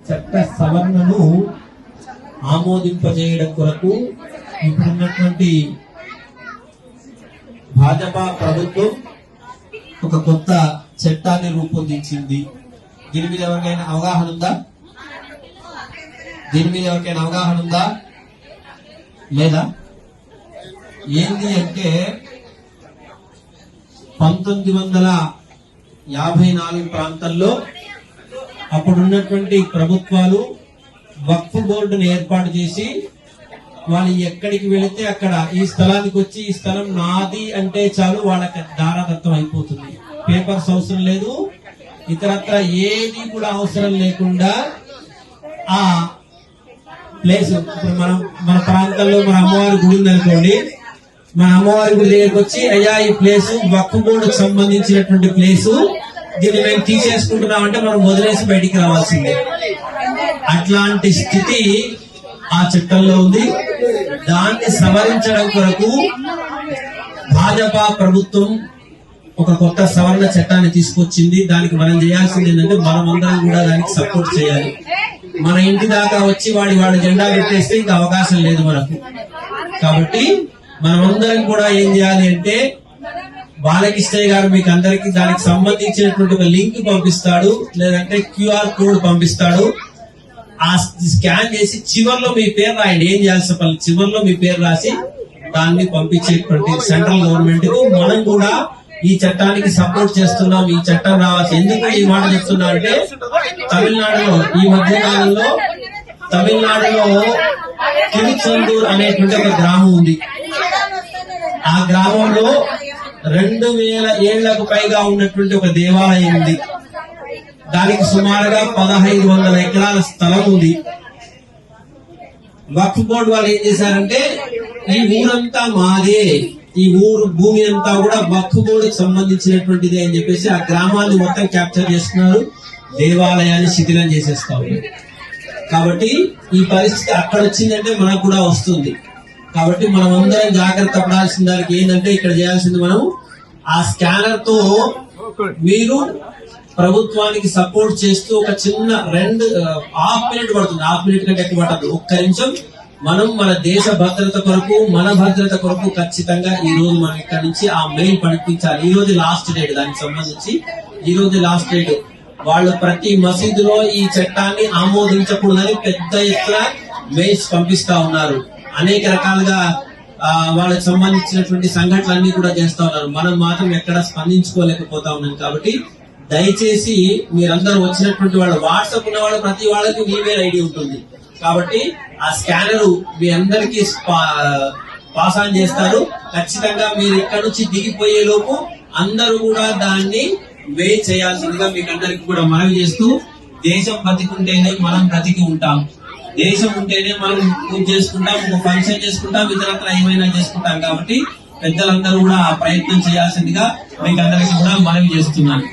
చట్ట సవరణను ఆమోదింపజేయడం కొరకు ఇప్పుడున్నటువంటి భాజపా ప్రభుత్వం ఒక కొత్త చట్టాన్ని రూపొందించింది. దీని మీద ఎవరికైనా అవగాహన ఉందా? లేదా? ఏంది అంటే 1954 ప్రాంతంలో అప్పుడున్నటువంటి ప్రభుత్వాలు వక్ఫ్ బోర్డును ఏర్పాటు చేసి వాళ్ళు ఎక్కడికి వెళితే అక్కడ ఈ స్థలానికి వచ్చి ఈ స్థలం నాది అంటే చాలు వాళ్ళకి దారాదత్తం అయిపోతుంది. పేపర్స్ అవసరం లేదు, ఇతరత్ర ఏది కూడా అవసరం లేకుండా ఆ ప్లేస్ ఇప్పుడు మన ప్రాంతంలో మన అమ్మవారి గుడి ఉందనుకోండి, మన అమ్మవారి గుడి దగ్గరికి వచ్చి అయ్యా ఈ ప్లేసు వక్ఫ్ బోర్డుకు సంబంధించినటువంటి ప్లేసు, దీన్ని మేము తీసేసుకుంటున్నామంటే మనం వదిలేసి బయటికి రావాల్సిందే. అట్లాంటి స్థితి ఆ చట్టంలో ఉంది. దాన్ని సవరించడం కొరకు భాజపా ప్రభుత్వం ఒక కొత్త సవరణ చట్టాన్ని తీసుకొచ్చింది. దానికి మనం చేయాల్సింది ఏంటంటే మనమందరం కూడా దానికి సపోర్ట్ చేయాలి. మన ఇంటి దాకా వచ్చి వాళ్ళ జెండా పెట్టేస్తే ఇంకా అవకాశం లేదు మనకు. కాబట్టి మనమందరం కూడా ఏం చేయాలి అంటే బాలకృష్ణయ్య గారు మీకు అందరికి దానికి సంబంధించినటువంటి ఒక లింక్ పంపిస్తాడు, లేదంటే క్యూఆర్ కోడ్ పంపిస్తాడు. ఆ స్కాన్ చేసి చివర్లో మీ పేరు రాయండి. ఏం చేయాల్సిన పని, చివర్లో మీ పేరు రాసి దాన్ని పంపించేటువంటి సెంట్రల్ గవర్నమెంట్ కు మనం కూడా ఈ చట్టానికి సపోర్ట్ చేస్తున్నాం. ఈ చట్టం రావాలి. ఎందుకు ఈ మాట చెప్తున్నా అంటే తమిళనాడులో ఈ మధ్య కాలంలో తిరుచెందూర్ అనేటువంటి ఒక గ్రామం ఉంది. ఆ గ్రామంలో 2000 ఏళ్లకు పైగా ఉన్నటువంటి ఒక దేవాలయం ఉంది. దానికి సుమారుగా 1500 ఎకరాల స్థలం ఉంది. వక్ఫ్ బోర్డు వాళ్ళు ఏం చేశారంటే ఈ ఊరంతా మాదే, ఈ ఊరు భూమి అంతా కూడా వక్ఫ్ బోర్డుకి సంబంధించినటువంటిది అని చెప్పేసి ఆ గ్రామాన్ని మొత్తం క్యాప్చర్ చేస్తున్నారు, దేవాలయాన్ని శిథిలం చేసేస్తా ఉన్నారు. కాబట్టి ఈ పరిస్థితి అక్కడ వచ్చిందంటే మనకు కూడా వస్తుంది. కాబట్టి మనం అందరం జాగ్రత్త పడాల్సిన దానికి ఏంటంటే ఇక్కడ చేయాల్సింది మనం ఆ స్కానర్ తో మీరు ప్రభుత్వానికి సపోర్ట్ చేస్తూ ఒక చిన్న హాఫ్ మినిట్ పడుతుంది, హాఫ్ మినిట్ కంటే ఎక్కువ పడదు, ఒక్క నిమిషం మనం మన దేశ భద్రత కొరకు మన భద్రత కొరకు ఖచ్చితంగా ఈ రోజు మనం ఇక్కడ నుంచి ఆ మెయిల్ పంపించాలి. ఈ రోజు లాస్ట్ డేట్, దానికి సంబంధించి ఈ రోజు లాస్ట్ డేట్. వాళ్ళు ప్రతి మసీదులో ఈ చట్టాన్ని ఆమోదించకూడదని పెద్ద ఎత్తున మెయిల్స్ పంపిస్తా ఉన్నారు. అనేక రకాలుగా వాళ్ళకి సంబంధించినటువంటి సంఘటనలన్నీ కూడా చేస్తా ఉన్నారు. మనం మాత్రం ఎక్కడ స్పందించుకోలేకపోతా ఉన్నాం. కాబట్టి దయచేసి మీరందరూ వచ్చినటువంటి వాళ్ళు, వాట్సాప్ ఉన్న వాళ్ళు ప్రతి వాళ్ళకి ఈమెయిల్ ఐడి ఉంటుంది. కాబట్టి ఆ స్కానర్ మీ అందరికీ పాస్ ఆన్ చేస్తారు. ఖచ్చితంగా మీరు ఇక్కడ నుంచి దిగిపోయే లోపు అందరూ కూడా దాన్ని వే చేయాల్సిందిగా మీకు అందరికి కూడా మనవి చేస్తూ, దేశం బతికుంటేనే మనం బ్రతికి ఉంటాం, దేశం ఉంటేనే మనం పూజ చేసుకుంటాం, ఒక ఫంక్షన్ చేసుకుంటాం, ఇతరత్ర ఏమైనా చేసుకుంటాం. కాబట్టి పెద్దలందరూ కూడా ఆ ప్రయత్నం చేయాల్సిందిగా మీకు అందరికి కూడా మనవి చేస్తున్నాను.